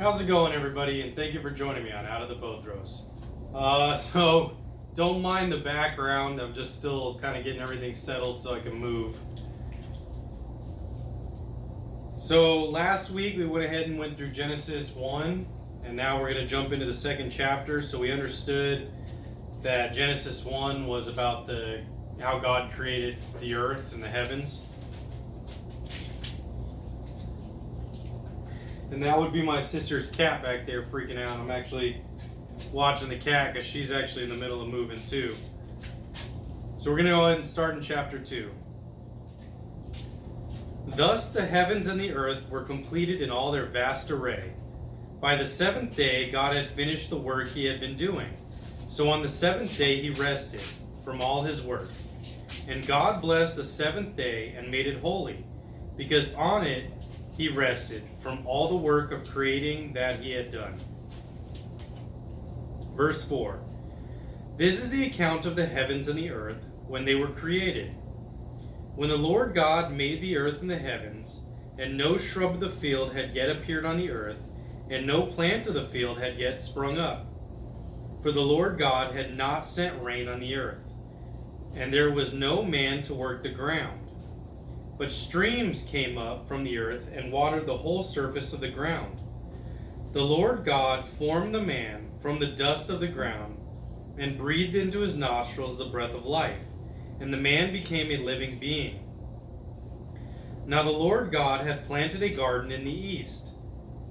How's it going, everybody? And thank you for joining me on Out of the Bow Throws. So don't mind the background. I'm just still kind of getting everything settled so I can move. So last week we went ahead and went through Genesis 1, and now we're going to jump into the second chapter. So we understood that Genesis 1 was about how God created the earth and the heavens. And that would be my sister's cat back there freaking out. I'm actually watching the cat because she's actually in the middle of moving too. So we're going to go ahead and start in chapter 2. Thus the heavens and the earth were completed in all their vast array. By the seventh day God had finished the work he had been doing. So on the seventh day he rested from all his work. And God blessed the seventh day and made it holy, because on it he rested from all the work of creating that he had done. Verse 4. This is the account of the heavens and the earth when they were created. When the Lord God made the earth and the heavens, and no shrub of the field had yet appeared on the earth, and no plant of the field had yet sprung up. For the Lord God had not sent rain on the earth, and there was no man to work the ground. But streams came up from the earth and watered the whole surface of the ground. The Lord God formed the man from the dust of the ground and breathed into his nostrils the breath of life, and the man became a living being. Now the Lord God had planted a garden in the east,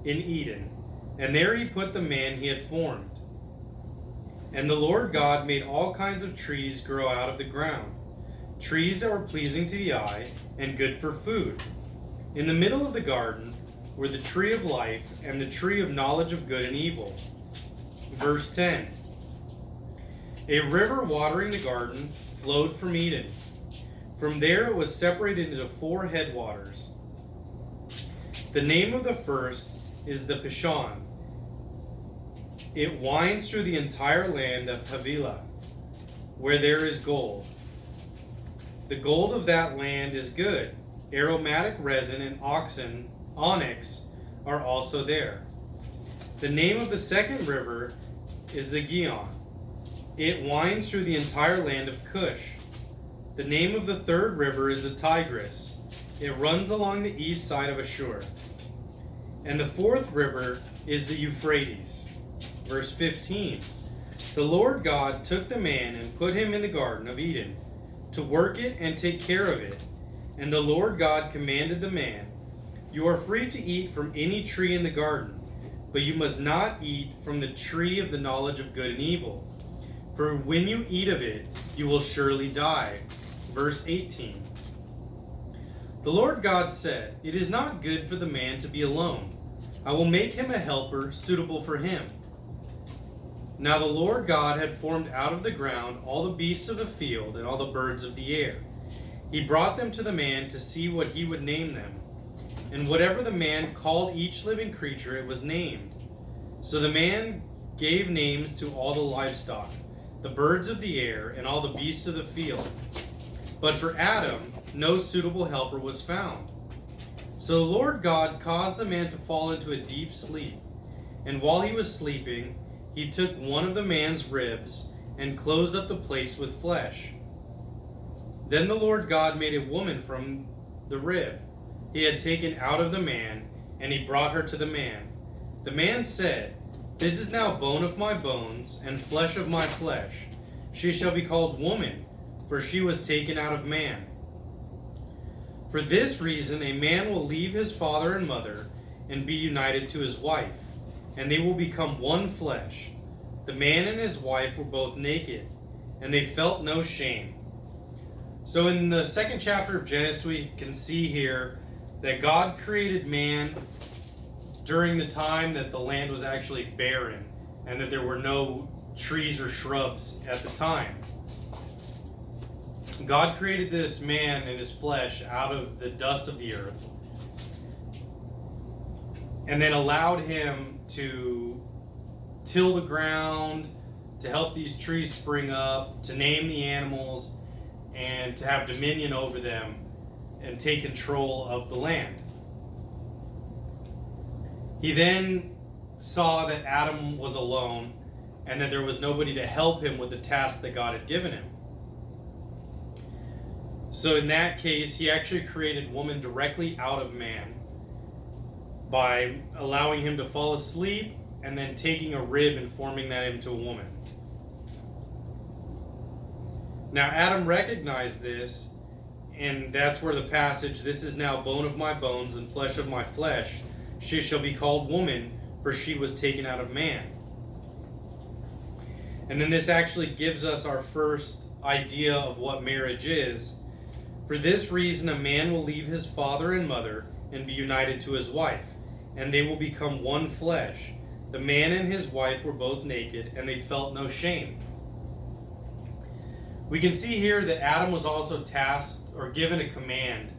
in Eden, and there he put the man he had formed. And the Lord God made all kinds of trees grow out of the ground, trees that were pleasing to the eye and good for food. In the middle of the garden were the tree of life and the tree of knowledge of good and evil. Verse 10. A river watering the garden flowed from Eden. From there it was separated into 4 headwaters. The name of the first is the Pishon. It winds through the entire land of Havilah, where there is gold. The gold of that land is good. Aromatic resin and onyx are also there. The name of the second river is the Gihon. It winds through the entire land of Cush. The name of the third river is the Tigris. It runs along the east side of Ashur. And the fourth river is the Euphrates. Verse 15. The Lord God took the man and put him in the garden of Eden, to work it and take care of it. And the Lord God commanded the man, You are free to eat from any tree in the garden, but you must not eat from the tree of the knowledge of good and evil. For when you eat of it, you will surely die. Verse 18. The Lord God said, It is not good for the man to be alone. I will make him a helper suitable for him. Now the Lord God had formed out of the ground all the beasts of the field and all the birds of the air. He brought them to the man to see what he would name them. And whatever the man called each living creature, it was named. So the man gave names to all the livestock, the birds of the air, and all the beasts of the field. But for Adam, no suitable helper was found. So the Lord God caused the man to fall into a deep sleep. And while he was sleeping, he took one of the man's ribs and closed up the place with flesh. Then the Lord God made a woman from the rib he had taken out of the man, and he brought her to the man. The man said, This is now bone of my bones and flesh of my flesh. She shall be called woman, for she was taken out of man. For this reason a man will leave his father and mother and be united to his wife, and they will become one flesh. The man and his wife were both naked, and they felt no shame. So in the second chapter of Genesis, we can see here that God created man during the time that the land was actually barren, and that there were no trees or shrubs at the time. God created this man and his flesh out of the dust of the earth, and then allowed him to till the ground, to help these trees spring up, to name the animals, and to have dominion over them and take control of the land. He then saw that Adam was alone and that there was nobody to help him with the task that God had given him. So in that case, he actually created woman directly out of man by allowing him to fall asleep and then taking a rib and forming that into a woman. Now Adam recognized this, and that's where the passage, "This is now bone of my bones and flesh of my flesh. She shall be called woman, for she was taken out of man." And then this actually gives us our first idea of what marriage is. "For this reason a man will leave his father and mother and be united to his wife, and they will become one flesh. The man and his wife were both naked, and they felt no shame." We can see here that Adam was also tasked or given a command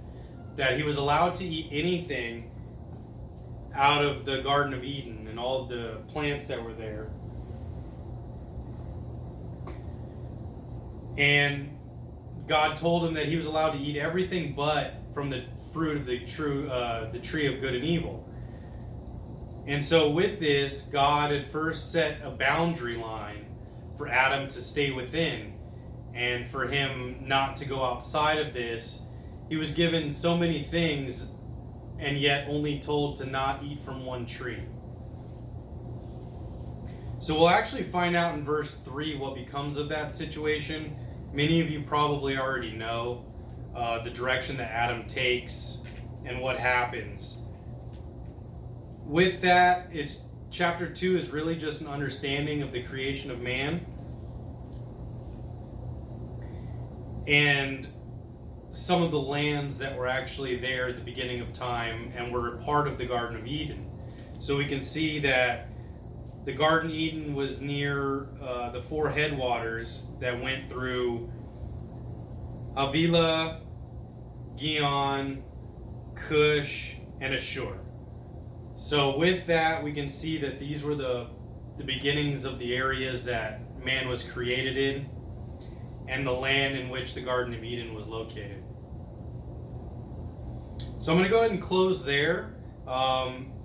that he was allowed to eat anything out of the Garden of Eden and all of the plants that were there. And God told him that he was allowed to eat everything but from the fruit of the tree of good and evil. And so with this, God had first set a boundary line for Adam to stay within, and for him not to go outside of this. He was given so many things, and yet only told to not eat from one tree. So we'll actually find out in verse 3 what becomes of that situation. Many of you probably already know the direction that Adam takes and what happens. With that, chapter 2 is really just an understanding of the creation of man and some of the lands that were actually there at the beginning of time and were part of the Garden of Eden. So we can see that the Garden of Eden was near the 4 headwaters that went through Havilah, Gihon, Cush, and Ashur. So with that, we can see that these were the beginnings of the areas that man was created in, and the land in which the Garden of Eden was located. So I'm going to go ahead and close there.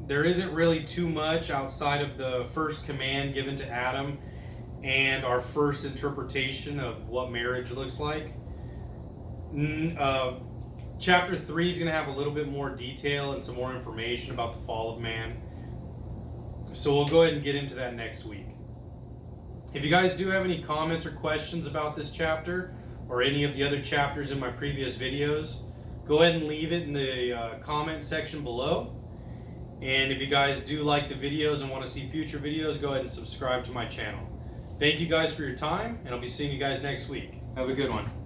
There isn't really too much outside of the first command given to Adam and our first interpretation of what marriage looks like. Chapter 3 is going to have a little bit more detail and some more information about the fall of man. So we'll go ahead and get into that next week. If you guys do have any comments or questions about this chapter or any of the other chapters in my previous videos, go ahead and leave it in the comment section below. And if you guys do like the videos and want to see future videos, go ahead and subscribe to my channel. Thank you guys for your time, and I'll be seeing you guys next week. Have a good one.